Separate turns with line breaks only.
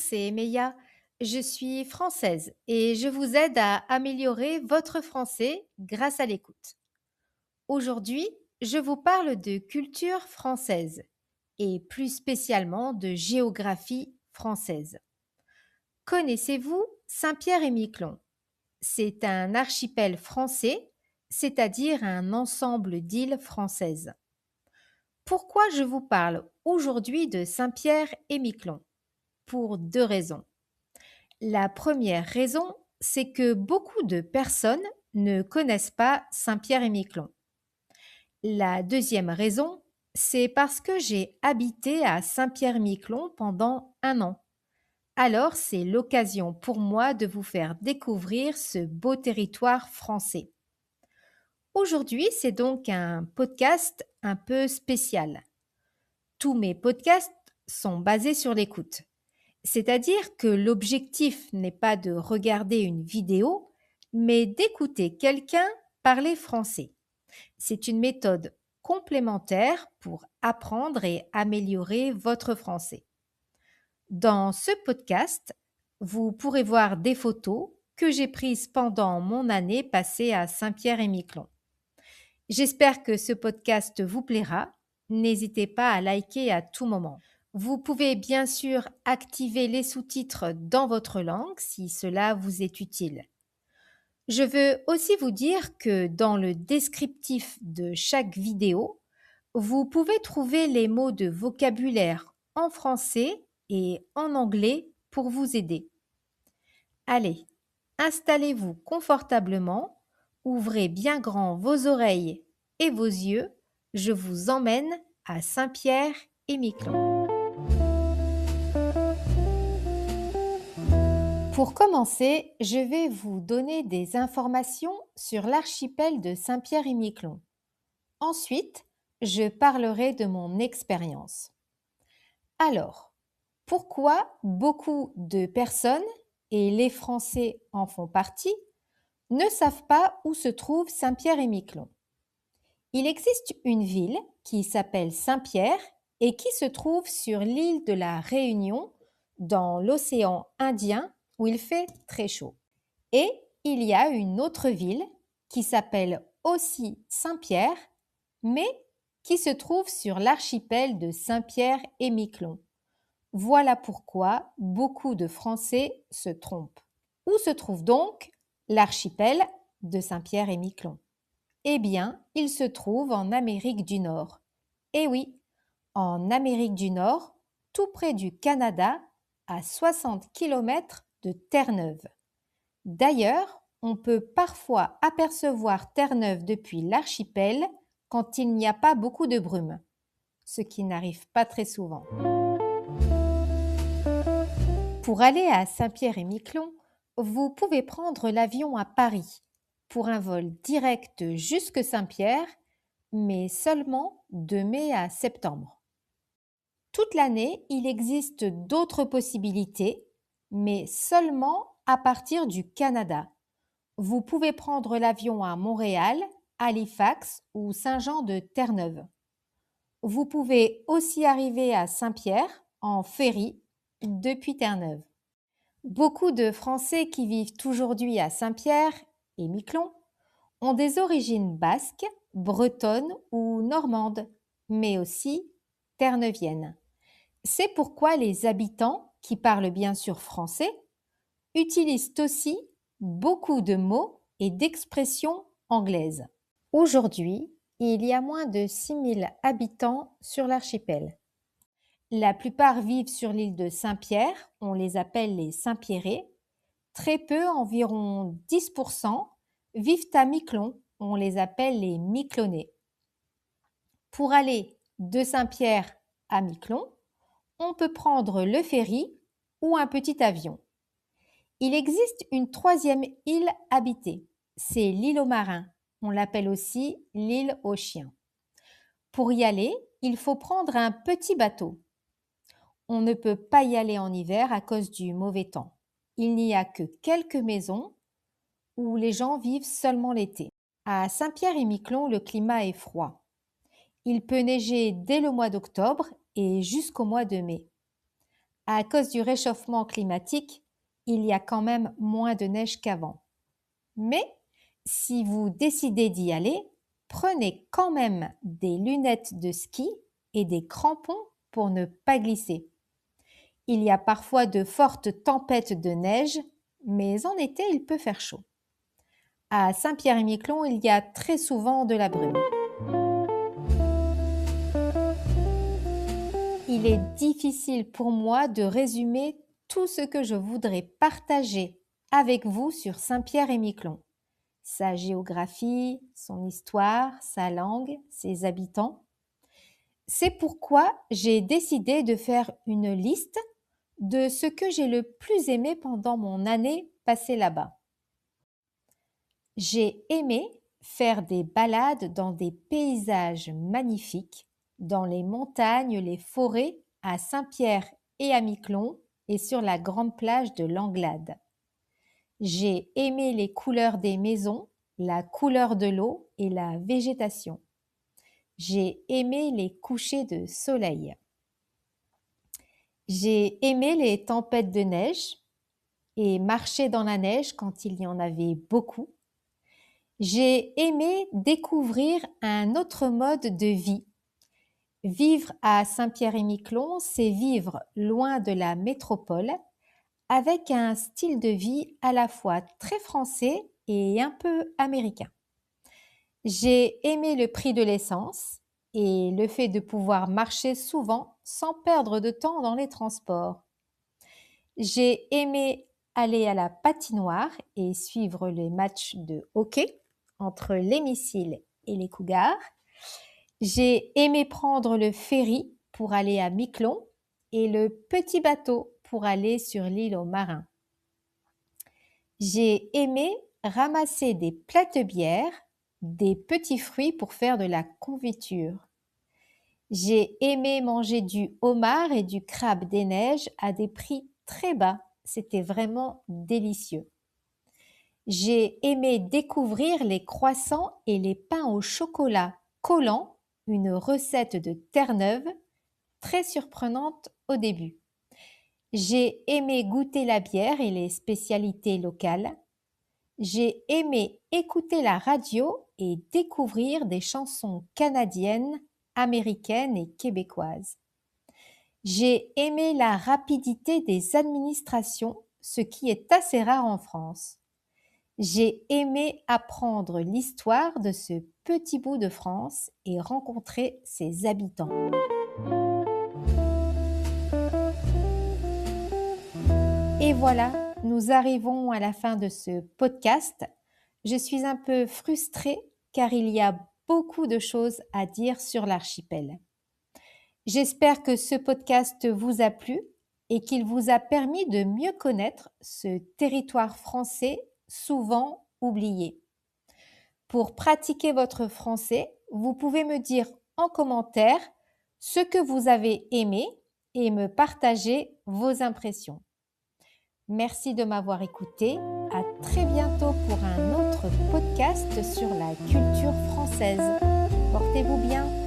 c'est Meya. Je suis française et je vous aide à améliorer votre français grâce à l'écoute. Aujourd'hui, je vous parle de culture française et plus spécialement de géographie française. Connaissez-vous Saint-Pierre-et-Miquelon? C'est un archipel français, c'est-à-dire un ensemble d'îles françaises. Pourquoi je vous parle aujourd'hui de Saint-Pierre-et-Miquelon? Pour deux raisons. La première raison, c'est que beaucoup de personnes ne connaissent pas Saint-Pierre-et-Miquelon. La deuxième raison, c'est parce que j'ai habité à Saint-Pierre-et-Miquelon pendant un an. Alors, c'est l'occasion pour moi de vous faire découvrir ce beau territoire français. Aujourd'hui, c'est donc un podcast un peu spécial. Tous mes podcasts sont basés sur l'écoute. C'est-à-dire que l'objectif n'est pas de regarder une vidéo, mais d'écouter quelqu'un parler français. C'est une méthode complémentaire pour apprendre et améliorer votre français. Dans ce podcast, vous pourrez voir des photos que j'ai prises pendant mon année passée à Saint-Pierre-et-Miquelon. J'espère que ce podcast vous plaira. N'hésitez pas à liker à tout moment. Vous pouvez bien sûr activer les sous-titres dans votre langue si cela vous est utile. Je veux aussi vous dire que dans le descriptif de chaque vidéo, vous pouvez trouver les mots de vocabulaire en français et en anglais pour vous aider. Allez, installez-vous confortablement, ouvrez bien grand vos oreilles et vos yeux, je vous emmène à Saint-Pierre-et-Miquelon. Pour commencer, je vais vous donner des informations sur l'archipel de Saint-Pierre-et-Miquelon. Ensuite, je parlerai de mon expérience. Alors, pourquoi beaucoup de personnes, et les Français en font partie, ne savent pas où se trouve Saint-Pierre-et-Miquelon? Il existe une ville qui s'appelle Saint-Pierre et qui se trouve sur l'île de la Réunion dans l'océan Indien où il fait très chaud. Et il y a une autre ville qui s'appelle aussi Saint-Pierre, mais qui se trouve sur l'archipel de Saint-Pierre-et-Miquelon. Voilà pourquoi beaucoup de Français se trompent. Où se trouve donc l'archipel de Saint-Pierre-et-Miquelon? Eh bien, il se trouve en Amérique du Nord. Eh oui, en Amérique du Nord, tout près du Canada, à 60 km de Terre-Neuve. D'ailleurs, on peut parfois apercevoir Terre-Neuve depuis l'archipel quand il n'y a pas beaucoup de brume, ce qui n'arrive pas très souvent. Pour aller à Saint-Pierre-et-Miquelon, vous pouvez prendre l'avion à Paris pour un vol direct jusque Saint-Pierre, mais seulement de mai à septembre. Toute l'année, il existe d'autres possibilités, mais seulement à partir du Canada. Vous pouvez prendre l'avion à Montréal, Halifax ou Saint-Jean-de-Terre-Neuve. Vous pouvez aussi arriver à Saint-Pierre en ferry depuis Terre-Neuve. Beaucoup de Français qui vivent aujourd'hui à Saint-Pierre et Miquelon ont des origines basques, bretonnes ou normandes, mais aussi terre-neuviennes. C'est pourquoi les habitants, qui parlent bien sûr français, utilisent aussi beaucoup de mots et d'expressions anglaises. Aujourd'hui, il y a moins de 6000 habitants sur l'archipel. La plupart vivent sur l'île de Saint-Pierre, on les appelle les Saint-Pierrais. Très peu, environ 10%, vivent à Miquelon, on les appelle les Miquelonais. Pour aller de Saint-Pierre à Miquelon, on peut prendre le ferry ou un petit avion. Il existe une troisième île habitée, c'est l'île aux marins, on l'appelle aussi l'île aux chiens. Pour y aller, il faut prendre un petit bateau. On ne peut pas y aller en hiver à cause du mauvais temps. Il n'y a que quelques maisons où les gens vivent seulement l'été. À Saint-Pierre-et-Miquelon, le climat est froid. Il peut neiger dès le mois d'octobre et jusqu'au mois de mai. À cause du réchauffement climatique, il y a quand même moins de neige qu'avant. Mais si vous décidez d'y aller, prenez quand même des lunettes de ski et des crampons pour ne pas glisser. Il y a parfois de fortes tempêtes de neige, mais en été, il peut faire chaud. À Saint-Pierre-et-Miquelon, il y a très souvent de la brume. Il est difficile pour moi de résumer tout ce que je voudrais partager avec vous sur Saint-Pierre-et-Miquelon. Sa géographie, son histoire, sa langue, ses habitants. C'est pourquoi j'ai décidé de faire une liste de ce que j'ai le plus aimé pendant mon année passée là-bas. J'ai aimé faire des balades dans des paysages magnifiques, dans les montagnes, les forêts, à Saint-Pierre et à Miquelon et sur la grande plage de l'Anglade. J'ai aimé les couleurs des maisons, la couleur de l'eau et la végétation. J'ai aimé les couchers de soleil. J'ai aimé les tempêtes de neige et marcher dans la neige quand il y en avait beaucoup. J'ai aimé découvrir un autre mode de vie. Vivre à Saint-Pierre-et-Miquelon, c'est vivre loin de la métropole, avec un style de vie à la fois très français et un peu américain. J'ai aimé le prix de l'essence et le fait de pouvoir marcher souvent sans perdre de temps dans les transports. J'ai aimé aller à la patinoire et suivre les matchs de hockey entre les Missiles et les Cougars. J'ai aimé prendre le ferry pour aller à Miquelon et le petit bateau pour aller sur l'île aux Marins. J'ai aimé ramasser des plates-bières, des petits fruits pour faire de la confiture. J'ai aimé manger du homard et du crabe des neiges à des prix très bas. C'était vraiment délicieux. J'ai aimé découvrir les croissants et les pains au chocolat collants, une recette de Terre-Neuve, très surprenante au début. J'ai aimé goûter la bière et les spécialités locales. J'ai aimé écouter la radio et découvrir des chansons canadiennes, américaines et québécoises. J'ai aimé la rapidité des administrations, ce qui est assez rare en France. J'ai aimé apprendre l'histoire de ce petit bout de France et rencontrer ses habitants. Et voilà, nous arrivons à la fin de ce podcast. Je suis un peu frustrée car il y a beaucoup de choses à dire sur l'archipel. J'espère que ce podcast vous a plu et qu'il vous a permis de mieux connaître ce territoire français souvent oublié. Pour pratiquer votre français, vous pouvez me dire en commentaire ce que vous avez aimé et me partager vos impressions. Merci de m'avoir écouté. À très bientôt pour un autre podcast sur la culture française. Portez-vous bien.